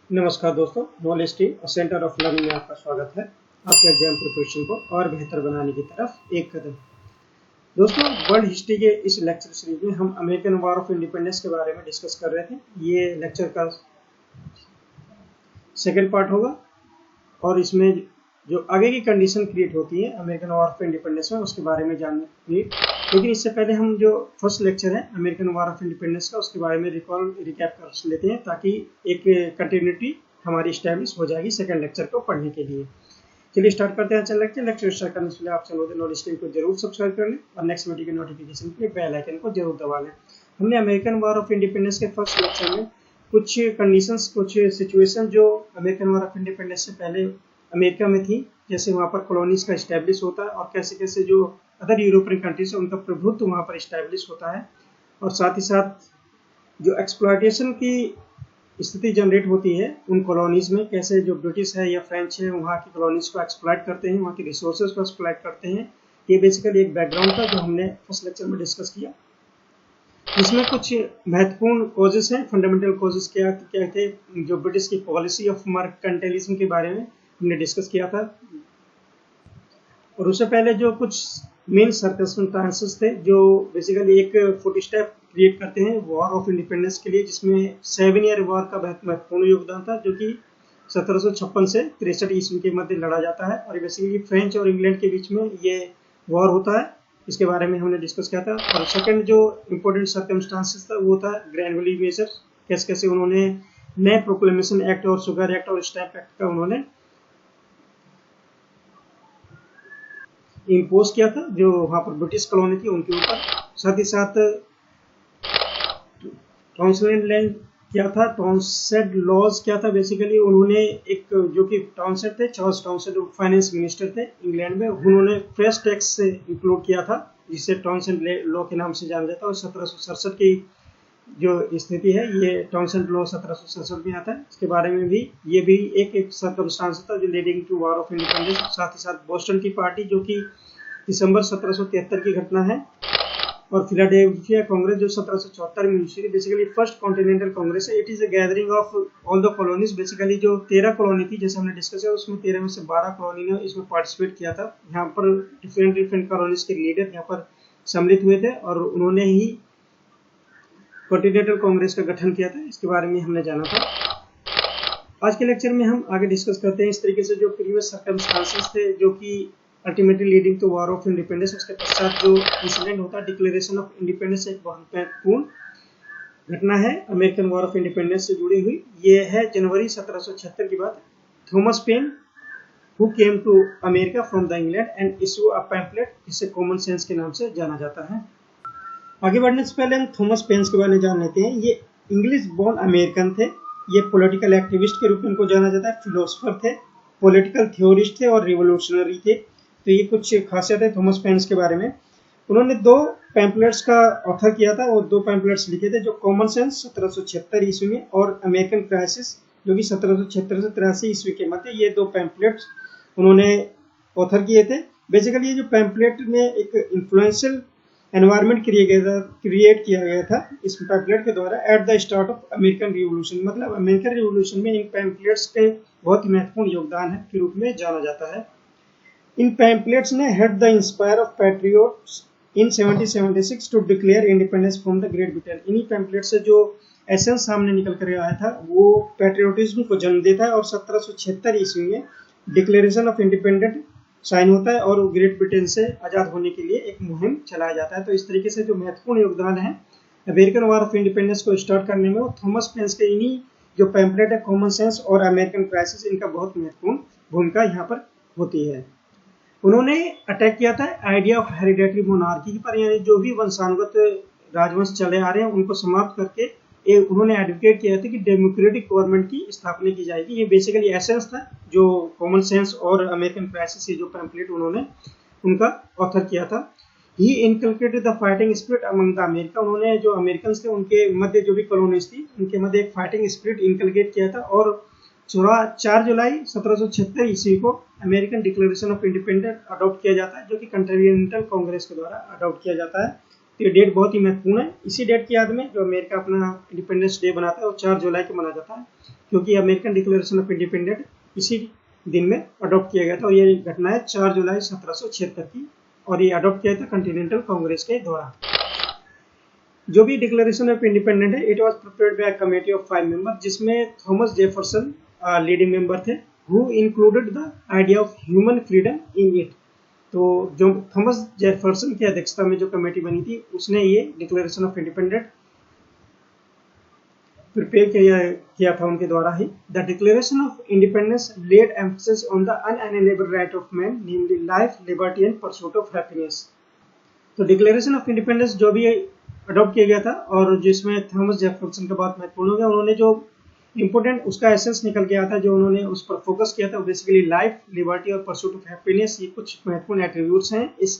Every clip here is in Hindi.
नमस्कार दोस्तों, नॉलेज टीम और सेंटर ऑफ लर्निंग में आपका स्वागत है। आपके एग्जाम प्रिपरेशन को और बेहतर बनाने की तरफ एक कदम। दोस्तों, वर्ल्ड हिस्ट्री के इस लेक्चर सीरीज में हम अमेरिकन वॉर ऑफ इंडिपेंडेंस के बारे में डिस्कस कर रहे थे। ये लेक्चर का सेकेंड पार्ट होगा और इसमें जो आगे की कंडीशन क्रिएट होती है अमेरिकन वॉर ऑफ इंडिपेंडेंस में उसके बारे में जानने। लेकिन इससे पहले हम जो फर्स्ट लेक्चर है अमेरिकन वॉर ऑफ इंडिपेंडेंस का उसके बारे में रिकैप कर लेते हैं ताकि एक कंटिन्यूटी हमारी स्टैब्लिश हो जाएगी सेकंड लेक्चर को पढ़ने के लिए। चलिए स्टार्ट करते हैं। चल लेक्चर स्टार्ट करने से पहले आप चैनल नॉलेज टीम को जरूर सब्सक्राइब कर लें और नेक्स्ट वीडियो के नोटिफिकेशन के लिए बेल आइकन को जरूर दबा लें। हमने अमेरिकन वॉर ऑफ इंडिपेंडेंस के फर्स्ट लेक्चर में कुछ कंडीशंस, कुछ सिचुएशन जो अमेरिकन वॉर ऑफ इंडिपेंडेंस से पहले अमेरिका में थी, जैसे वहाँ पर कॉलोनीज का इस्टेब्लिश होता है और कैसे कैसे जो अदर यूरोपियन कंट्रीज है उनका प्रभुत्व वहाँ पर इस्टेब्लिश होता है, और साथ ही साथ जो एक्सप्लॉयटेशन की स्थिति जनरेट होती है उन कॉलोनीज में, कैसे जो ब्रिटिश है या फ्रेंच है वहाँ की कॉलोनीज को एक्सप्लॉयट करते हैं, वहाँ की रिसोर्सेज को एक्सप्लॉयट करते हैं। ये बेसिकली एक बैकग्राउंड था जो हमने फर्स्ट लेक्चर में डिस्कस किया। इसमें कुछ महत्वपूर्ण कॉजेस हैं, फंडामेंटल कॉजेस क्या थे। जो ब्रिटिश की पॉलिसी ऑफ मर्केंटाइलिज्म के बारे में हमने डिस्कस किया था, और उससे पहले जो कुछ मेन सर्कमस्टेंसेस थे जो बेसिकली एक फुटस्टेप क्रिएट करते हैं वॉर ऑफ इंडिपेंडेंस के लिए, जिसमें 7 ईयर वॉर का बहुत महत्वपूर्ण योगदान था जो कि 1756 से 63 ईस्वी के मध्य लड़ा जाता है, और बेसिकली फ्रेंच और इंग्लैंड के बीच में ये वॉर होता है। इसके बारे में हमने डिस्कस किया था। और सेकंड जो इम्पोर्टेंट सर्कमस्टांसेस था वो था ग्रैंड मेजर्स, कैसे कैसे उन्होंने नए प्रोक्लेमेशन एक्ट और शुगर एक्ट और स्टैम्प एक्ट का उन्होंने इम्पोज किया था जो वहाँ पर ब्रिटिश कॉलोनी थी उनके ऊपर। साथ ही साथ टॉन्सलैंड क्या था, टॉन्सेट लॉज क्या था, बेसिकली उन्होंने एक जो कि टॉन्सेट थे, चार्ल्स टॉन्सेट फाइनेंस मिनिस्टर थे इंग्लैंड में, उन्होंने फ्रेश टैक्स से इंक्लूड किया था जिसे टॉन्सेट लॉ के नाम से जाना जाता है। और 1767 की जो स्थिति है ये टॉन्सेट लॉ 1767 में आता है। इसके बारे में भी ये भी एक सर्कमस्टांस था जो leading to war of independence. साथ ही साथ बोस्टन की पार्टी जो कि दिसंबर 1773 की घटना है, और फिलाडेल्फिया कांग्रेस जो 1774 में हुई, बेसिकली फर्स्ट कॉन्टिनेंटल कांग्रेस है। It is a gathering of all the colonies. Basically जो 13 कॉलोनी थी जैसे हमने डिस्कस किया उसमें 13 में से 12 कॉलोनी ने इसमें पार्टिसिपेट किया था। यहाँ पर डिफरेंट कॉलोनीज के लीडर यहाँ पर सम्मिलित हुए थे और उन्होंने ही कॉन्टिनेंटल कांग्रेस का गठन किया था। इसके बारे में हमने जाना था। आज के लेक्चर में हम आगे डिस्कस करते हैं इस तरीके से जो प्रीवियस सर्कमस्टांसेस थे जो कि ultimately leading to war of independence. उसके पश्चात जो इंसिडेंट होता है डिक्लेरेशन ऑफ इंडिपेंडेंस, एक बहुत महत्वपूर्ण घटना है अमेरिकन वॉर ऑफ इंडिपेंडेंस से जुड़ी हुई। ये है जनवरी 1776 की बात। Thomas Paine who came to America from the England and issue a pamphlet, जिसे कॉमन सेंस के नाम से जाना जाता है। आगे बढ़ने से पहले हम थॉमस पेन्स के बारे में जान लेते हैं। ये इंग्लिश बोर्न अमेरिकन थे। ये पॉलिटिकल एक्टिविस्ट के रूप में इनको जाना जाता है, फिलोसोफर थे, पॉलिटिकल थ्योरिस्ट थे और रिवोल्यूशनरी थे। तो ये कुछ खासियत है थॉमस पेन्स के बारे में। उन्होंने 2 पैम्पलेट्स का ऑथर किया था और 2 पैम्पलेट्स लिखे थे, जो कॉमन सेंस 1776 ईस्वी में और अमेरिकन क्राइसिस जो कि 1776 से 83 ईस्वी के मध्य, ये 2 पैम्पलेट्स उन्होंने ऑथर किए थे। बेसिकली ये जो पैम्पलेट में एक इन्फ्लुएंशियल एनवायरनमेंट क्रिएट किया गया था इस पैम्पलेट के द्वारा at the start of American revolution, मतलब अमेरिकन रिवोल्यूशन में इन पैम्पलेट्स के बहुत महत्वपूर्ण योगदान है के रूप में जाना जाता है। इन पैम्पलेट्स ने had the inspire of patriots in 1776 to declare independence from the great Britain. इन्हीं पैम्पलेट से जो एसेंस सामने निकल कर आया था वो पैट्रियोटिज्म को जन्म देता है, और 1776 ईस्वी में डिक्लेरेशन ऑफ इंडिपेंडेंट साइन होता है और ग्रेट ब्रिटेन से आज़ाद होने के लिए एक मुहिम चलाया जाता है। तो इस तरीके से जो महत्वपूर्ण योगदान है अमेरिकन वॉर ऑफ इंडिपेंडेंस को स्टार्ट करने में वो थॉमस पेन्स के इन्हीं जो पैम्पलेट है कॉमन सेंस और अमेरिकन क्राइसिस, इनका बहुत महत्वपूर्ण भूमिका यहाँ पर होती है। उन्होंने अटैक किया था आइडिया ऑफ हेरिडेटरी मोनार्की पर, यानी जो भी वंशानुगत राजवंश चले आ रहे हैं उनको समाप्त करके उन्होंने एडवोकेट किया था कि डेमोक्रेटिक गवर्नमेंट की स्थापना की जाएगी। ये बेसिकली एसेंस था जो कॉमन सेंस और अमेरिकन क्राइसिस जो पैम्पलेट उन्होंने उनका ऑथर किया था। He inculcated the fighting spirit among the America. उन्होंने जो अमेरिकन थे उनके मध्य जो भी कॉलोनीज थी उनके मध्य एक फाइटिंग स्पिरिट इनकलकेट किया था, और 4 जुलाई 1776 ईस्वी को American declaration of independence adopt किया जाता है जो कि कॉन्टिनेंटल कांग्रेस के द्वारा अडॉप्ट किया जाता है। तो ये डेट बहुत ही महत्वपूर्ण है। इसी डेट की याद में जो अमेरिका अपना इंडिपेंडेंस डे बनाता है वो 4 जुलाई को मनाया जाता है, क्योंकि अमेरिकन डिक्लेरेशन ऑफ इंडिपेंडेंस इसी दिन में अडॉप्ट किया गया था। और ये घटना है 4 जुलाई 1776 की, और ये अडॉप्ट किया था कॉन्टिनेंटल कांग्रेस के द्वारा। जो भी डिक्लेरेशन ऑफ इंडिपेंडेंट है, it was prepared by a committee of 5 member, जिसमें थॉमस जेफरसन लीडिंग मेंबर थे, who included the idea of human freedom in it. तो जो थॉमस जेफरसन की अध्यक्षता में जो कमेटी बनी थी, उसने ये डिक्लेरेशन ऑफ इंडिपेंडेंट प्रिपेयर किया था उनके द्वारा ही। The declaration of independence laid emphasis on the unalienable right of man, namely life, liberty and pursuit of happiness. तो डिक्लेरेशन ऑफ इंडिपेंडेंस जो भी अडॉप्ट किया गया था और जिसमें थॉमस जेफरसन का बात महत्वपूर्ण हो गया, उन्होंने जो इंपोर्टेंट उसका एसेंस निकल के आया था, जो उन्होंने उस पर फोकस किया था, बेसिकली लाइफ, लिबर्टी और परसूट ऑफ हैप्पीनेस, ये कुछ महत्वपूर्ण एट्रीब्यूट्स हैं इस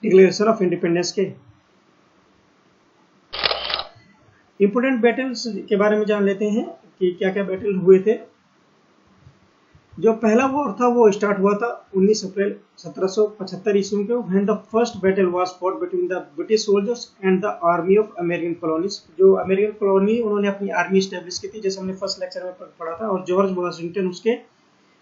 डिक्लेरेशन ऑफ इंडिपेंडेंस के। इंपोर्टेंट बैटल्स के बारे में जान लेते हैं कि क्या क्या बैटल हुए थे। जो पहला वॉर था वो स्टार्ट हुआ था 19 अप्रैल 1775 ईस्वी को, when the first battle was fought between the British soldiers and the army of American colonies. जो अमेरिकन कॉलोनी उन्होंने अपनी आर्मी स्टैब्लिश की थी, जैसे हमने फर्स्ट लेक्चर में पढ़ा था, और जॉर्ज वॉशिंगटन उसके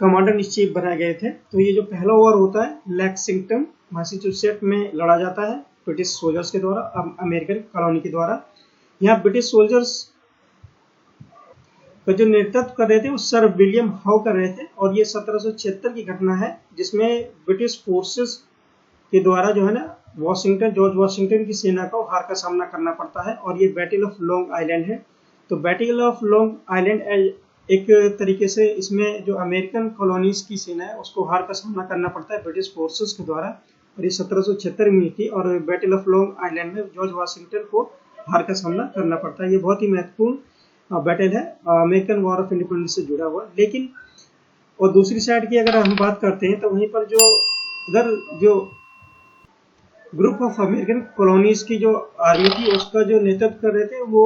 कमांडर इन चीफ बनाए गए थे। तो ये जो पहला वॉर होता है लैक्सिंगटन मैसाचुसेट्स में लड़ा जाता है ब्रिटिश सोल्जर्स के द्वारा, अमेरिकन कॉलोनी के द्वारा। यहाँ ब्रिटिश सोल्जर्स का जो नेतृत्व कर रहे थे वो सर विलियम हाउ कर रहे थे, और ये 1776 की घटना है, जिसमें ब्रिटिश फोर्सेस के द्वारा जो है ना जॉर्ज वॉशिंगटन की सेना को हार का सामना करना पड़ता है, और ये बैटल ऑफ लॉन्ग आइलैंड है। तो बैटल ऑफ लॉन्ग आइलैंड एक तरीके से इसमें जो अमेरिकन कॉलोनीज की सेना है उसको हार का सामना करना पड़ता है ब्रिटिश फोर्सेस के द्वारा, और ये 1776 में थी। और बैटल ऑफ लॉन्ग आइलैंड में जॉर्ज वॉशिंगटन को हार का सामना करना पड़ता है। ये बहुत ही महत्वपूर्ण बैटल है अमेरिकन वॉर ऑफ इंडिपेंडेंस से जुड़ा हुआ। लेकिन और दूसरी साइड की अगर हम बात करते हैं तो वहीं पर जो उधर जो ग्रुप ऑफ अमेरिकन कॉलोनीज की जो आर्मी थी उसका जो नेतृत्व कर रहे थे वो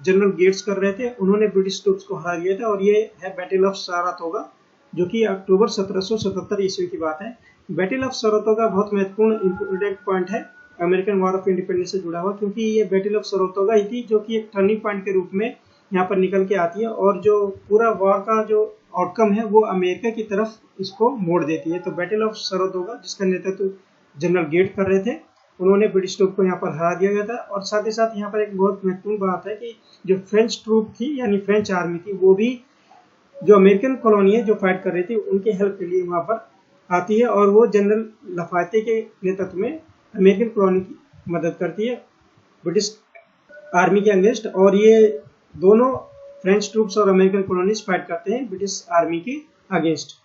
जनरल गेट्स कर रहे थे। उन्होंने ब्रिटिश ट्रूप्स को हरा दिया था, और ये है बैटल ऑफ सारातोगा, जो कि अक्टूबर 1777 ईस्वी की बात है। बैटल ऑफ सारातोगा बहुत महत्वपूर्ण इंपोर्टेंट पॉइंट है अमेरिकन वॉर ऑफ इंडिपेंडेंस से जुड़ा हुआ, क्योंकि ये बैटल ऑफ सारातोगा ही थी जो कि एक टर्निंग पॉइंट के रूप में यहाँ पर निकल के आती है, और जो पूरा वॉर का जो आउटकम है वो अमेरिका की तरफ इसको मोड़ देती है। तो बैटल ऑफ सारातोगा जिसका नेतृत्व जनरल गेट कर रहे थे, उन्होंने ब्रिटिश ट्रूप को यहाँ पर हरा दिया गया था। और साथ ही साथ यहाँ पर एक बहुत महत्वपूर्ण बात है कि जो फ्रेंच ट्रूप थी यानी फ्रेंच आर्मी थी, वो भी जो अमेरिकन कॉलोनी है जो फाइट कर रही थी उनके हेल्प के लिए वहाँ पर आती है, और वो जनरल लफायते के नेतृत्व में अमेरिकन कॉलोनी की मदद करती है ब्रिटिश आर्मी के अगेंस्ट। और ये दोनों फ्रेंच ट्रूप्स और अमेरिकन कॉलोनीज फाइट करते हैं ब्रिटिश आर्मी के अगेंस्ट।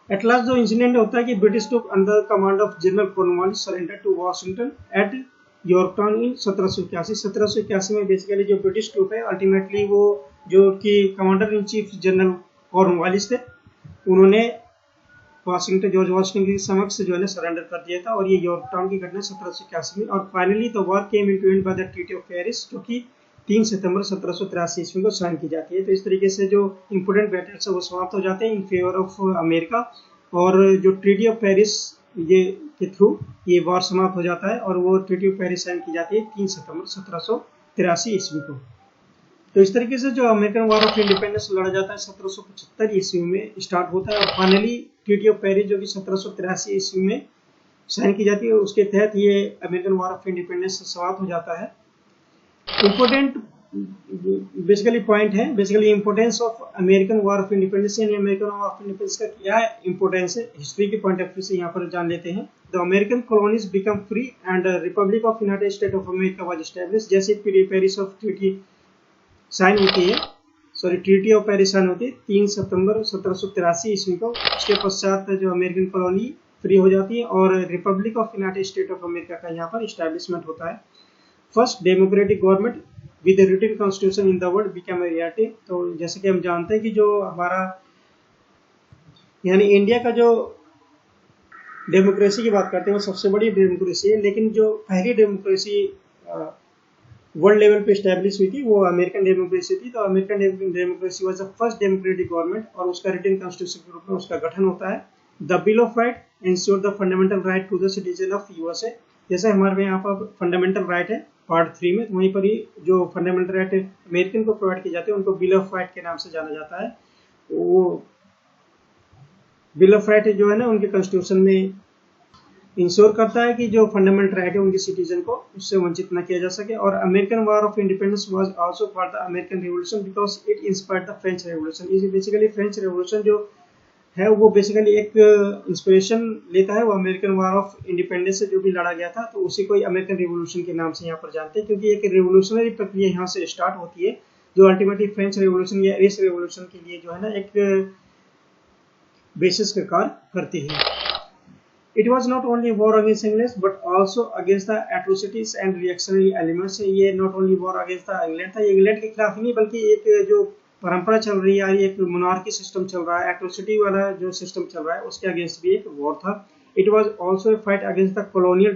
एट लास्ट जो इंसिडेंट होता है कि British troop under command of general Cornwallis surrender to Washington at Yorktown in 1781 में बेसिकली जो ब्रिटिश ट्रूप है अल्टीमेटली वो जो कि commander in chief general Cornwallis थे, उन्होंने जॉर्ज वॉशिंगटन के समक्ष जो है सरेंडर कर दिया था, और ये यॉर्कटाउन की घटना 1781 में। और finally the war came into and by the treaty of Paris, जो कि 3 सितंबर 1783 ईस्वी को साइन की जाती है। तो इस तरीके से जो इंपोर्टेंट बैटल्स है वो समाप्त हो जाते हैं इन फेवर ऑफ अमेरिका, और जो ट्रीटी ऑफ पेरिस ये के थ्रू ये वॉर समाप्त हो जाता है, और वो ट्रीटी ऑफ पेरिस साइन की जाती है 3 सितंबर 1783 ईस्वी को। तो इस तरीके से जो अमेरिकन वॉर ऑफ इंडिपेंडेंस लड़ा जाता है 1775 ईस्वी में स्टार्ट होता है, और फाइनली ट्रीटी ऑफ पेरिस जो कि 1783 ईस्वी में साइन की जाती है, उसके तहत ये अमेरिकन वॉर ऑफ इंडिपेंडेंस समाप्त हो जाता है। इम्पोर्टेंट बेसिकली पॉइंट है, basically importance of American war of independence यानी अमेरिकन वॉर ऑफ इंडिपेंडेंस का क्या इंपोर्टेंस है हिस्ट्री के पॉइंट ऑफ व्यू से यहाँ पर जान लेते हैं। The American colonies become free and Republic of united state of America was establish. जैसे पेरिस ऑफ ट्रीटी साइन होती है, ट्रीटी ऑफ पेरिस साइन होती है 3 सितंबर 1783 ईस्वी को। उसके पश्चात जो अमेरिकन कॉलोनी फ्री हो जाती है और republic of united state of America का यहाँ पर इस्टेब्लिशमेंट होता है। First democratic government with written constitution in the world become a reality. तो जैसे कि हम जानते हैं कि जो हमारा यानी इंडिया का जो डेमोक्रेसी की बात करते हैं वो सबसे बड़ी डेमोक्रेसी है, लेकिन जो पहली डेमोक्रेसी वर्ल्ड लेवल पे स्टैब्लिश हुई थी वो अमेरिकन डेमोक्रेसी थी। तो American democracy was the first democratic government, और उसका रिटन कॉन्स्टिट्यूशन के रूप में उसका गठन होता है। The bill of right ensure the fundamental right to the citizen of USA. जैसे हमारे यहाँ पर फंडामेंटल राइट है पार्ट 3 में, तो वहीं पर ही जो फंडामेंटल राइट अमेरिकन को प्रोवाइड किए जाते हैं उनको बिल ऑफ राइट के नाम से जाना जाता है। वो बिल ऑफ राइट जो है ना उनके कॉन्स्टिट्यूशन में इंश्योर करता है कि जो फंडामेंटल राइट है उनके सिटीजन को उससे वंचित न किया जा सके। और American war of independence was also for the American revolution because it inspired the French revolution. Is basically French revolution जो है वो बेसिकली एक इंस्पिरेशन लेता है वो अमेरिकन वॉर ऑफ इंडिपेंडेंस से जो भी लड़ा गया था, तो उसी को ही अमेरिकन रिवॉल्यूशन के नाम से यहाँ पर जानते हैं, क्योंकि एक रिवॉल्यूशनरी प्रक्रिया यहाँ से स्टार्ट होती है जो अल्टीमेटली फ्रेंच रिवॉल्यूशन या इस रिवॉल्यूशन के लिए जो है ना एक बेसिस का कार्य करती है। It was not only war against English but also against the atrocities and reactionary elements। ये not only war against the England था, ये इंग्लैंड के खिलाफ ही नहीं बल्कि एक जो परंपरा चल रही है, एक मोनार्की सिस्टम चल रहा है, एट्रोसिटी वाला जो सिस्टम चल रहा है उसके अगेंस्ट भी एक वॉर था। It was also a fight against the colonial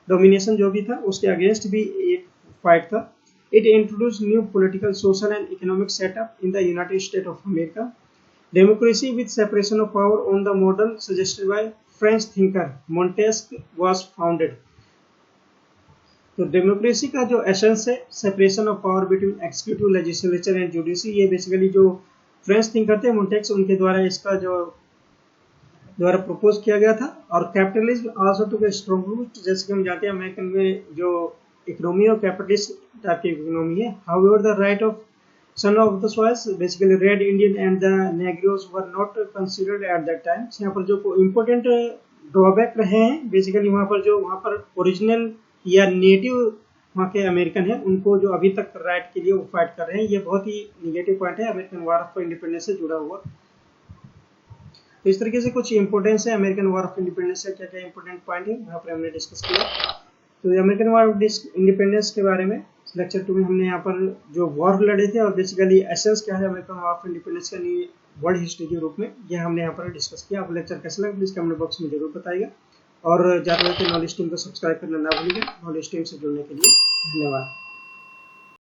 domination जो भी था उसके अगेंस्ट भी एक फाइट था। It introduce new political, social and economic setup in the United state of America. Democracy with separation of power on the model suggested by French thinker Montesquieu was founded. तो डेमोक्रेसी का जो एसेंस है separation of power between executive, legislature and judiciary, ये बेसिकली जो फ्रेंच थिंकर थे मोंटेस्क्यू उनके द्वारा इसका जो द्वारा प्रपोज किया गया था। और capitalism also to strong root, जैसे कि हम जानते हैं अमेरिकन में जो इकोनॉमी और कैपिटलिस्ट टाइप की इकोनॉमी है। However the right of son of the soils, basically red Indian and the Negroes were not considered at that time। यहाँ पर जो इम्पोर्टेंट ड्रॉबैक रहे हैं बेसिकली वहाँ पर ओरिजिनल या नेटिव वहाँ के अमेरिकन हैं उनको जो अभी तक राइट के लिए वो फाइट कर रहे हैं, ये बहुत ही निगेटिव पॉइंट है अमेरिकन वॉर ऑफ इंडिपेंडेंस से जुड़ा हुआ। तो इस तरीके से कुछ इंपॉर्टेंस है अमेरिकन वॉर ऑफ इंडिपेंडेंस से, क्या क्या इंपॉर्टेंट पॉइंट है वहाँ पर हमने डिस्कस किया। तो अमेरिकन वॉर ऑफ इंडिपेंडेंस के बारे में लेक्चर 2 में हमने यहाँ पर जो वॉर लड़े थे और बेसिकली एसेंस क्या है अमेरिकन वॉर ऑफ इंडिपेंडेंस का वर्ल्ड हिस्ट्री के रूप में, यह हमने यहाँ पर डिस्कस किया। आपको लेक्चर कैसा लगा प्लीज कमेंट बॉक्स में जरूर बताइएगा और ज़्यादा नॉलेज टीम को सब्सक्राइब करना ना भूलिएगा। नॉलेज टीम से जुड़ने के लिए धन्यवाद।